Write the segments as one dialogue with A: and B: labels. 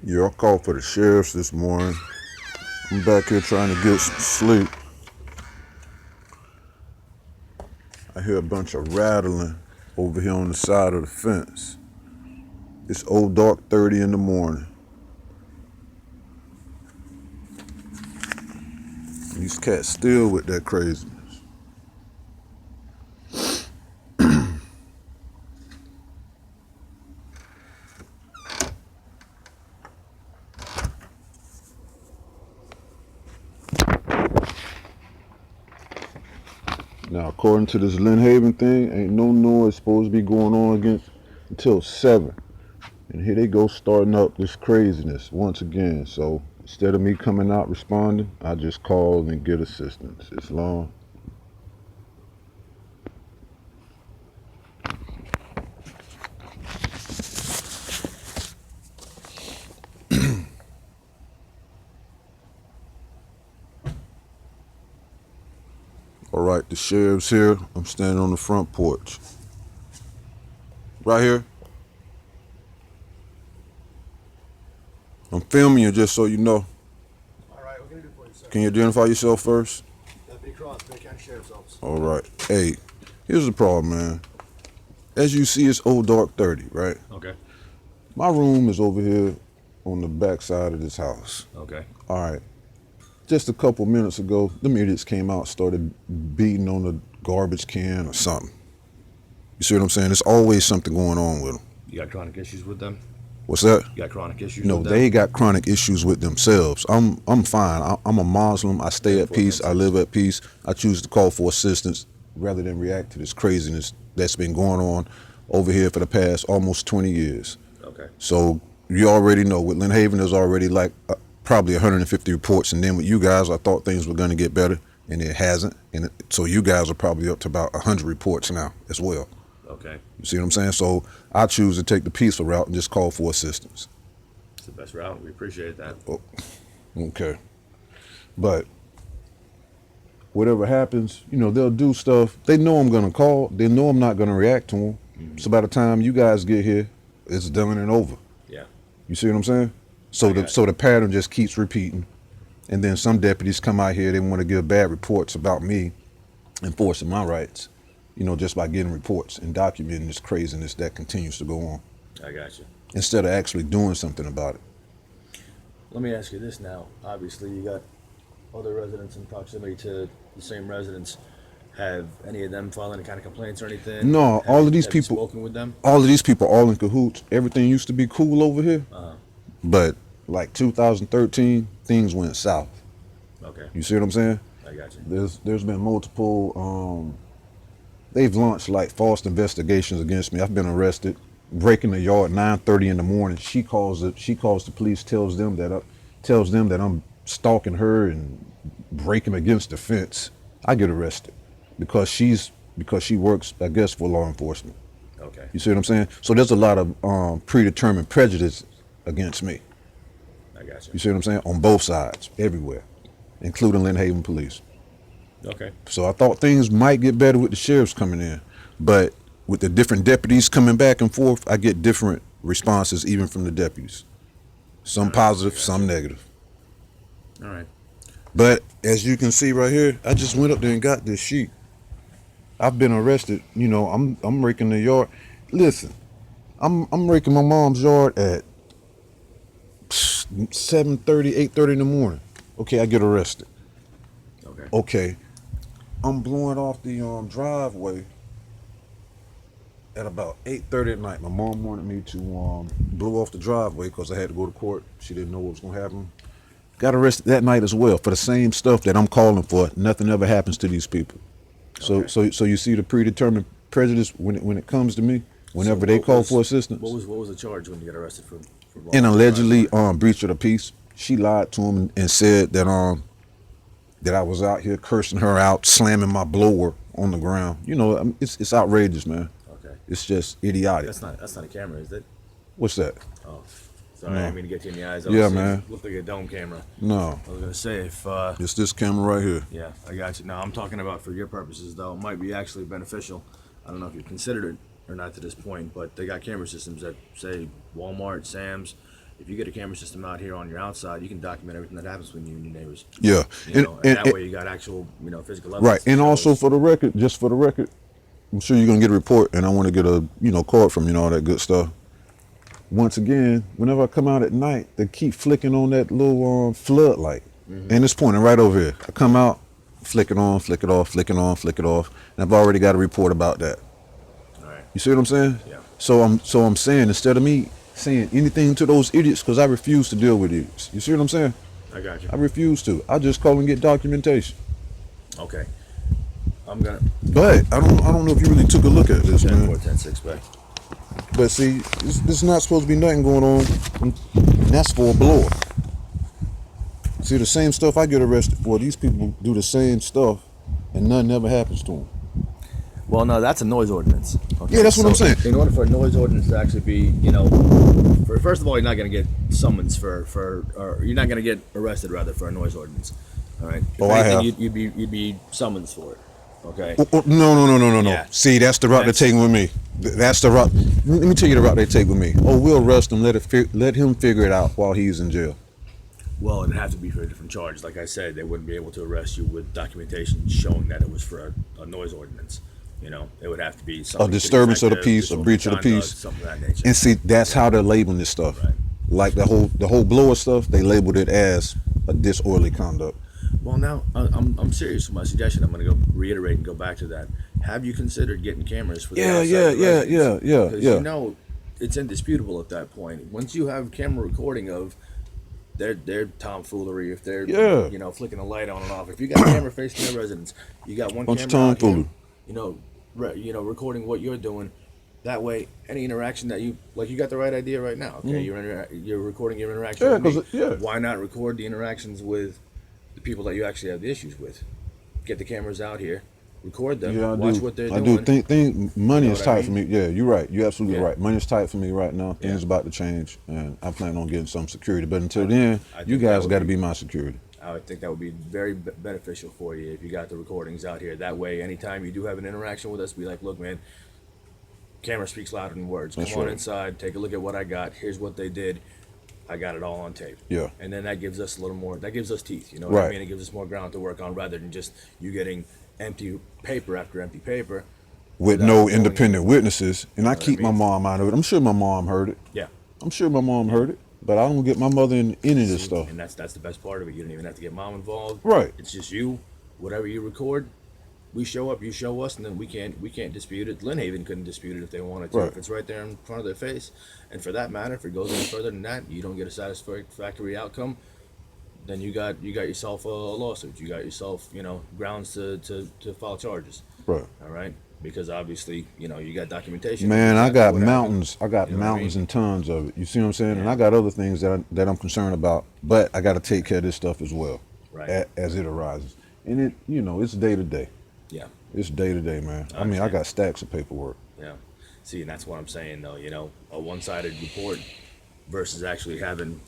A: Yeah, I called for the sheriffs this morning. I'm back here trying to get some sleep. I hear a bunch of rattling over here on the side of the fence. It's old dark 30 in the morning. These cats still with that craziness. Now, according to this Lynn Haven thing, ain't no noise supposed to be going on against until 7. And here they go starting up this craziness once again. So instead of me coming out responding, I just call and get assistance. It's long. All right, the sheriff's here. I'm standing on the front porch. Right here. I'm filming you just so you know.
B: All right, what can I do for you, sir?
A: Can you identify yourself first?
B: Deputy Cross, Bay County Sheriff's Office.
A: All right. Hey, here's the problem, man. As you see, it's old dark 30, right?
B: Okay.
A: My room is over here on the back side of this house.
B: Okay.
A: All right. Just a couple minutes ago, them idiots came out, started beating on the garbage can or something. You see what I'm saying? There's always something going on with them.
B: You got chronic issues with them?
A: What's that?
B: You got chronic issues
A: No,
B: with them?
A: they got chronic issues with themselves. I'm fine. I'm a Muslim. I stay at peace. I live at peace. I choose to call for assistance rather than react to this craziness that's been going on over here for the past almost 20 years.
B: Okay.
A: So you already know with Lynn Haven, there's already like probably 150 reports, and then with you guys, I thought things were going to get better, and it hasn't. And so you guys are probably up to about 100 reports now as well.
B: Okay.
A: You see what I'm saying? So I choose to take the peaceful route and just call for assistance.
B: It's the best route. We appreciate that.
A: Oh, okay. But whatever happens, you know, they'll do stuff. They know I'm going to call. They know I'm not going to react to them. Mm-hmm. So by the time you guys get here, it's done and over.
B: Yeah.
A: You see what I'm saying? So the pattern just keeps repeating. And then some deputies come out here, they want to give bad reports about me enforcing my rights, you know, just by getting reports and documenting this craziness that continues to go on.
B: I got you.
A: Instead of actually doing something about it.
B: Let me ask you this now. Obviously, you got other residents in proximity to the same residence. Have any of them filed any kind of complaints or anything?
A: No, all of these people.
B: Spoken with them?
A: All of these people all in cahoots. Everything used to be cool over here. But like 2013, things went south.
B: Okay.
A: You see what I'm saying?
B: I got you.
A: There's been multiple. They've launched like false investigations against me. I've been arrested, breaking the yard 9:30 in the morning. She calls the police, tells them that I'm stalking her and breaking against the fence. I get arrested because she works, I guess, for law enforcement.
B: Okay.
A: You see what I'm saying? So there's a lot of predetermined prejudice against me.
B: I got you.
A: You see what I'm saying? On both sides, everywhere, including Lynn Haven Police.
B: Okay.
A: So I thought things might get better with the sheriffs coming in, but with the different deputies coming back and forth, I get different responses even from the deputies. Some positive, some negative.
B: All right.
A: But as you can see right here, I just went up there and got this sheet. I've been arrested. You know, I'm raking the yard. Listen, I'm raking my mom's yard at 7:30, 8:30 in the morning. Okay, I get arrested. Okay, I'm blowing off the driveway at about 8:30 at night. My mom wanted me to blow off the driveway because I had to go to court. She didn't know what was going to happen. Got arrested that night as well for the same stuff that I'm calling for. Nothing ever happens to these people. So you see the predetermined prejudice when it comes to me. Whenever they call for assistance.
B: What was the charge when you got arrested for
A: and allegedly breach of the peace. She lied to him and said that that I was out here cursing her out, slamming my blower on the ground. You know, it's outrageous, man.
B: Okay.
A: It's just idiotic.
B: That's not a camera, is it?
A: What's that?
B: Oh, sorry, I didn't mean to get you in the eyes.
A: Yeah, man.
B: Looked like a dome camera.
A: No.
B: I was gonna say if.
A: It's this camera right here.
B: Yeah, I got you. Now I'm talking about for your purposes though. It might be actually beneficial. I don't know if you've considered it or not to this point, but they got camera systems that say Walmart, Sam's. if you get a camera system out here on your outside, you can document everything that happens between you and your neighbors.
A: Yeah,
B: You know, and that way you got actual, physical evidence.
A: right. And also for the record, just for the record, I'm sure you're gonna get a report, and I want to get a card from you and all that good stuff. Once again, whenever I come out at night, they keep flicking on that little floodlight, and it's pointing right over here. I come out, flick it on, flick it off, flick it on, flick it off, and I've already got a report about that.
B: All right.
A: You see what I'm saying?
B: Yeah.
A: So I'm saying, instead of me saying anything to those idiots, because I refuse to deal with idiots. You see what I'm saying?
B: I got you.
A: I refuse to. I just call and get documentation.
B: Okay. I'm gonna.
A: But I don't know if you really took a look at this,
B: 10,
A: man.
B: 4, 10, 6 back.
A: But see, this is not supposed to be nothing going on, and that's for a blower. See, the same stuff I get arrested for, these people do the same stuff, and nothing ever happens to them.
B: Well, no, that's a noise ordinance. Okay?
A: Yeah, that's what I'm saying.
B: In order for a noise ordinance to actually be, first of all, you're not going to get summons or you're not going to get arrested rather for a noise ordinance. All right. If
A: I have.
B: You'd be summons for it. Okay.
A: No.
B: Yeah.
A: See, that's the route they're taking with me. That's the route. Let me tell you the route they take with me. Oh, we'll arrest him. Let him figure it out while he's in jail.
B: Well, it'd have to be for a different charge. Like I said, they wouldn't be able to arrest you with documentation showing that it was for a noise ordinance. It would have to be something
A: A disturbance of the peace, a breach of the peace.
B: Something of that nature.
A: And see, that's how they're labeling this stuff.
B: Right.
A: Like the whole blower stuff, they labeled it as a disorderly conduct.
B: Well, now I'm serious with my suggestion. I'm going to go reiterate and go back to that. Have you considered getting cameras for the outside residents?
A: Yeah.
B: Because it's indisputable at that point. Once you have camera recording of their tomfoolery, if they're flicking a light on and off, if you got a camera facing their residence, you got one
A: Bunch of
B: camera out
A: tomfoolery.
B: here, recording what you're doing. That way, any interaction that you got the right idea right now. Okay, you're recording your interaction with me. Why not record the interactions with the people that you actually have the issues with? Get the cameras out here, record them, watch what they're doing.
A: I do think money is tight
B: I mean?
A: for me. Yeah, you're right. You're absolutely
B: Yeah.
A: right. Money's tight for me right now. Things about to change, and I plan on getting some security. But until then, you guys got to be my security.
B: I would think that would be very beneficial for you if you got the recordings out here. That way, anytime you do have an interaction with us, be like, look, man, camera speaks louder than words. Come on inside, take a look at what I got. Here's what they did. I got it all on tape.
A: Yeah.
B: And then that gives us a little more, that gives us teeth, you know what I mean? It gives us more ground to work on rather than just you getting empty paper after empty paper.
A: With no independent witnesses. And I keep my mom out of it. I'm sure my mom heard it.
B: Yeah.
A: I'm sure my mom heard it. But I don't get my mother in any of this stuff.
B: And that's the best part of it. You don't even have to get mom involved.
A: Right.
B: It's just you. Whatever you record, we show up, you show us, and then we can't dispute it. Lynn Haven couldn't dispute it if they wanted to.
A: Right.
B: If it's right there in front of their face. And for that matter, if it goes any further than that, you don't get a satisfactory outcome, then you got yourself a lawsuit. You got yourself, grounds to file charges.
A: Right.
B: All right. Because obviously, you got documentation.
A: Man, I got mountains.
B: happened.
A: I got mountains and tons of it. You see what I'm saying? And I got other things that I'm concerned about. But I got to take care of this stuff as well,
B: Right.
A: as it arises. And it, it's day to day.
B: Yeah.
A: It's day to day, man. I mean, I got stacks of paperwork.
B: Yeah. See, and that's what I'm saying, though. A one-sided report versus actually having,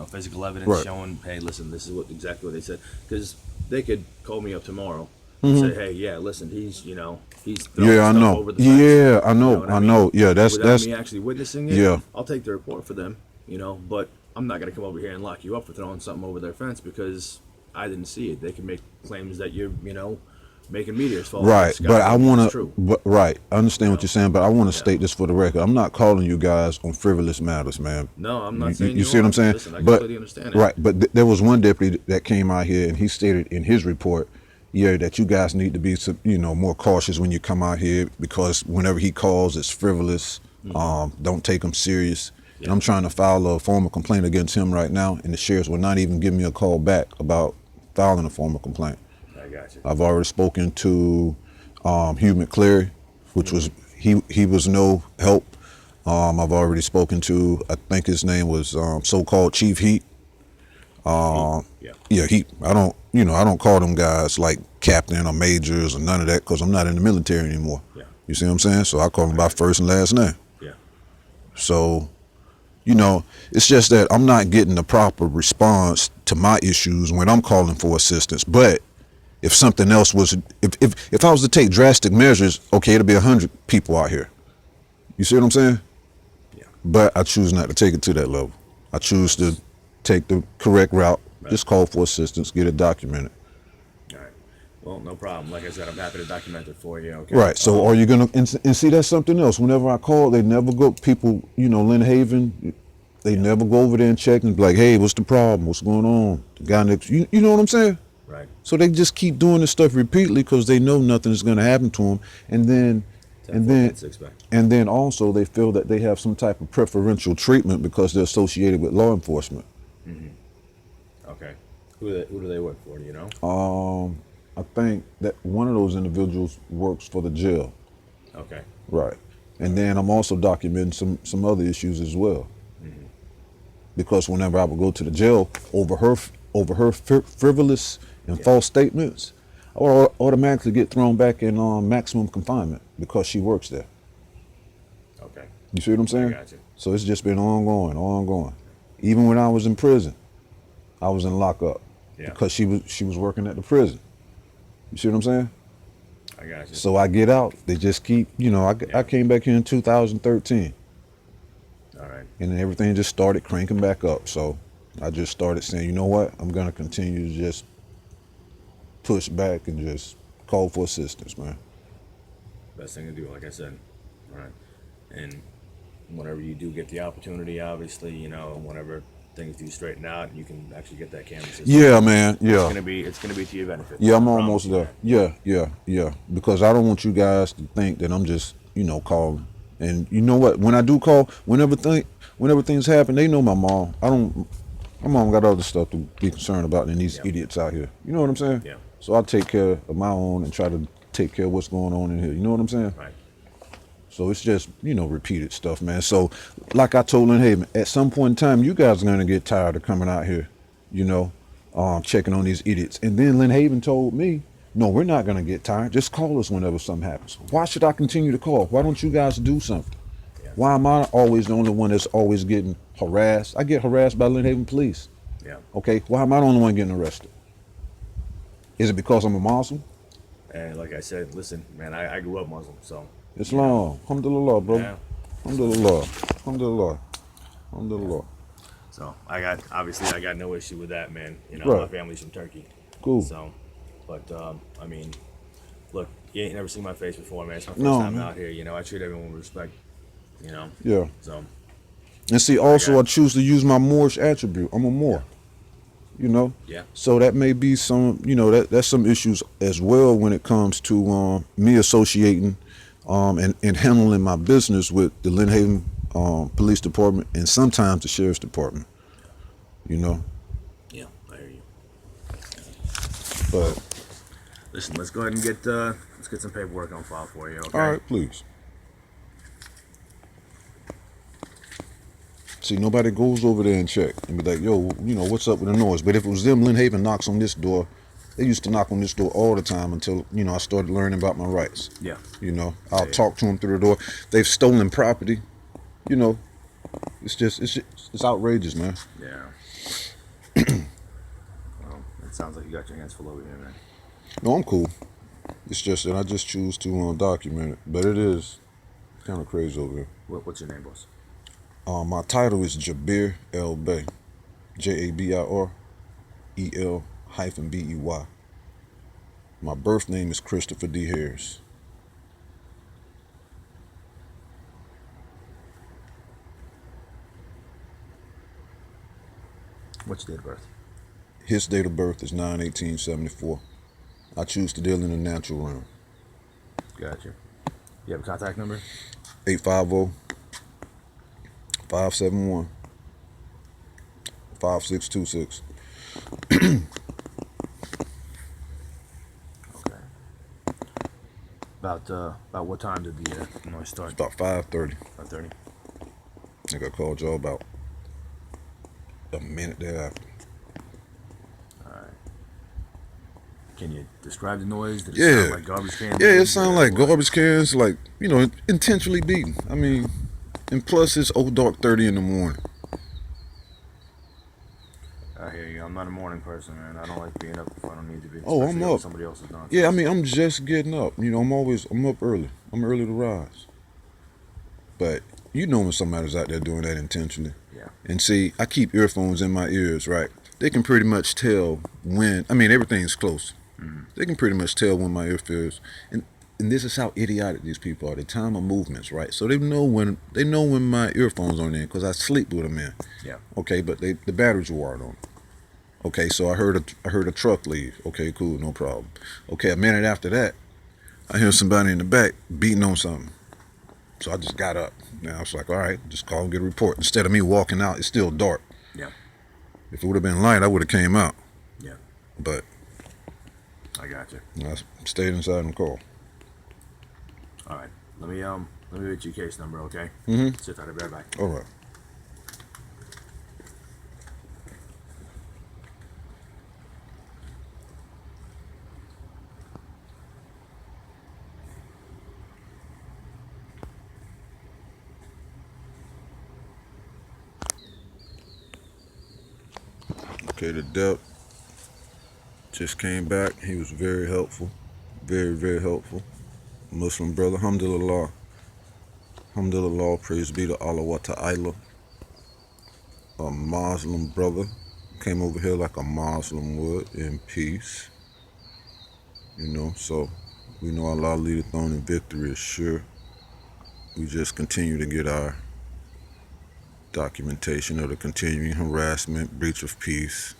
B: physical evidence showing, hey, listen, this is exactly what they said. Because they could call me up tomorrow and say, hey, yeah, listen, he's throwing stuff over the fence.
A: Yeah, I know.
B: I mean?
A: Yeah,
B: Without
A: that's
B: me actually witnessing it.
A: Yeah.
B: I'll take the report for them, but I'm not gonna come over here and lock you up for throwing something over their fence because I didn't see it. They can make claims that you're, making meteors fall.
A: right. But I want
B: to.
A: to. Right. I understand what you're saying, but I want to state this for the record. I'm not calling you guys on frivolous matters, man.
B: No, I'm not saying
A: you see what I'm saying.
B: Listen, I
A: but
B: completely understand it.
A: right. But there was one deputy that came out here and he stated in his report, that you guys need to be, more cautious when you come out here because whenever he calls, it's frivolous. Don't take him serious. Yeah. And I'm trying to file a formal complaint against him right now, and the sheriffs will not even give me a call back about filing a formal complaint.
B: I got you.
A: I've already spoken to Hugh McCleary, which was he was no help. I've already spoken to, I think his name was so-called Chief Heat. Heat. I don't call them guys like captain or majors or none of that because I'm not in the military anymore. Yeah. You see what I'm saying? So I call them by first and last name.
B: Yeah.
A: So, it's just that I'm not getting the proper response to my issues when I'm calling for assistance. But if something else was, if I was to take drastic measures, okay, it'll be 100 people out here. You see what I'm saying?
B: Yeah.
A: But I choose not to take it to that level. I choose to take the correct route.
B: Right.
A: Just call for assistance, get it documented.
B: All right. Well, no problem. Like I said, I'm happy to document it for you. Okay.
A: Right. So are you gonna and see that's something else? Whenever I call, they never go. People, Lynn Haven, they never go over there and check and be like, hey, what's the problem? What's going on? The guy next, you know what I'm saying?
B: Right.
A: So they just keep doing this stuff repeatedly because they know nothing is going to happen to them, and then also they feel that they have some type of preferential treatment because they're associated with law enforcement.
B: Mm-hmm. Okay. Who do they work for? Do you know?
A: I think that one of those individuals works for the jail.
B: Okay.
A: Right. And then I'm also documenting some other issues as well.
B: Mm-hmm.
A: Because whenever I would go to the jail over her frivolous and false statements, I would automatically get thrown back in maximum confinement because she works there.
B: Okay.
A: You see what I'm saying?
B: I got you.
A: So it's just been ongoing. Even when I was in prison, I was in lockup because she was working at the prison. You see what I'm saying?
B: I got you.
A: So I get out. They just keep, I came back here in 2013.
B: All right.
A: And then everything just started cranking back up. So I just started saying, you know what? I'm going to continue to just push back and just call for assistance, man.
B: Best thing to do, like I said. All right. And whenever you do get the opportunity, obviously, whenever things do straighten out, you can actually get that camera system.
A: Yeah, man. Yeah.
B: It's gonna be to your benefit.
A: Yeah, I'm almost there. Yeah. Because I don't want you guys to think that I'm just, calling. And you know what? When I do call, whenever things happen, they know my mom. My mom got other stuff to be concerned about than these idiots out here. You know what I'm saying?
B: Yeah.
A: So I take care of my own and try to take care of what's going on in here. You know what I'm saying?
B: Right.
A: So it's just, repeated stuff, man. So like I told Lynn Haven, at some point in time, you guys are going to get tired of coming out here, checking on these idiots. And then Lynn Haven told me, no, we're not going to get tired. Just call us whenever something happens. Why should I continue to call? Why don't you guys do something? Yeah. Why am I always the only one that's always getting harassed? I get harassed by Lynn Haven police.
B: Yeah.
A: Okay, why am I the only one getting arrested? Is it because I'm a Muslim?
B: And like I said, listen, man, I grew up Muslim, so.
A: Islam. Alhamdulillah, bro.
B: Yeah.
A: Alhamdulillah.
B: So I got no issue with that, man.
A: Right.
B: My family's from Turkey.
A: Cool.
B: So, but look, you ain't never seen my face before, man. It's my first
A: No,
B: time
A: man.
B: out here. I treat everyone with respect.
A: Yeah.
B: So.
A: And see, also I choose to use my Moorish attribute. I'm a Moor.
B: Yeah.
A: So that may be some, that's some issues as well when it comes to me associating and handling my business with the Lynn Haven Police Department and sometimes the Sheriff's Department.
B: Yeah, I hear you.
A: But
B: listen, let's go ahead and get some paperwork on file for you. Okay.
A: all right, please. See, nobody goes over there and check and be like, yo, what's up with the noise? But if it was them, Lynn Haven knocks on this door. They used to knock on this door all the time until, I started learning about my rights.
B: Yeah.
A: I'll talk to them through the door. They've stolen property. It's outrageous, man.
B: Yeah. Well, it sounds like you got your hands full over here, man.
A: No, I'm cool. It's just that I just choose to document it. But it is kind of crazy over here.
B: What's your name, boss?
A: My title is Jabir El-Bey. JABIR EL-BEY. My birth name is Christopher D. Harris.
B: What's your date of birth?
A: His date of birth is 9/18/74. I choose to deal in the natural realm.
B: Gotcha. You have a contact number?
A: 850-571-5626.
B: Okay. About what time did the noise start?
A: It's about 5:30.
B: 5:30.
A: I think I called y'all about a minute thereafter.
B: All right. Can you describe the noise? Did it
A: Yeah.
B: sound like garbage cans?
A: Yeah, it sounded like garbage cans, like, intentionally beaten. I mean, and plus it's old dark 30 in the morning.
B: I hear you. I'm not a morning person, man. I don't like being up if I don't need to be.
A: Oh, I'm
B: especially
A: up.
B: Somebody else is not.
A: Yeah, I mean, I'm just getting up. I'm up early. I'm early to rise. But, you know when somebody's out there doing that intentionally.
B: Yeah.
A: And see, I keep earphones in my ears, right? They can pretty much tell when, I mean, everything's close. Mm-hmm. They can pretty much tell when my ear feels, and this is how idiotic these people are. They time my movements, right? So they know when my earphones on in because I sleep with them in.
B: Yeah.
A: Okay, but the batteries are wired on. Okay, so I heard a truck leave. Okay, cool, no problem. Okay, a minute after that, I hear somebody in the back beating on something. So I just got up. Now I was like, all right, just call and get a report. Instead of me walking out, it's still dark.
B: Yeah.
A: If it would have been light, I would have came out.
B: Yeah.
A: But
B: I got you.
A: I stayed inside and called.
B: All right. Let me get your case number, okay?
A: Mm-hmm.
B: Sit tight. I'll be right back.
A: All right. Okay, the depth just came back. He was very helpful. Very, very helpful. Muslim brother. Alhamdulillah. Alhamdulillah. Praise be to Allah wa ta'ala. A Muslim brother. Came over here like a Muslim would, in peace. You know, so we know Allah leadeth on and victory is sure. We just continue to get our documentation of the continuing harassment, breach of peace,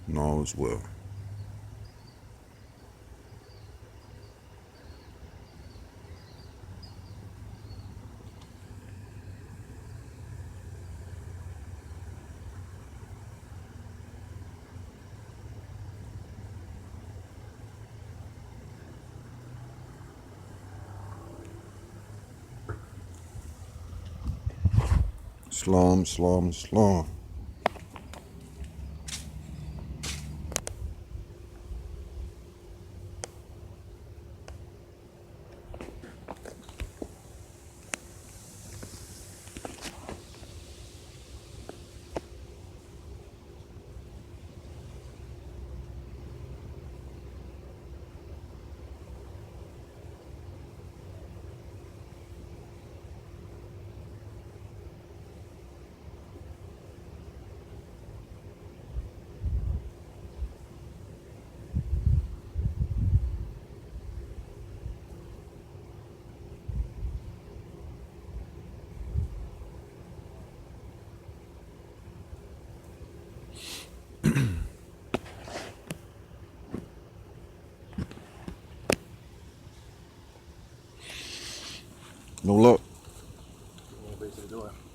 A: and all is well. Islam, Islam, Islam. No luck.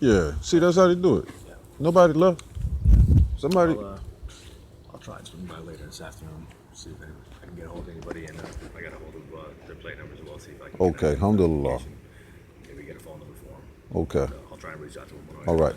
A: Yeah, see, that's how they do it.
B: Yeah.
A: Nobody left. Somebody.
B: I'll try and swing by later this afternoon. See if I can get a hold of anybody, and I got a hold of their plate numbers as well. See if I can.
A: Okay, alhamdulillah.
B: Maybe get a phone number for them.
A: Okay.
B: I'll try and reach out to them.
A: All right.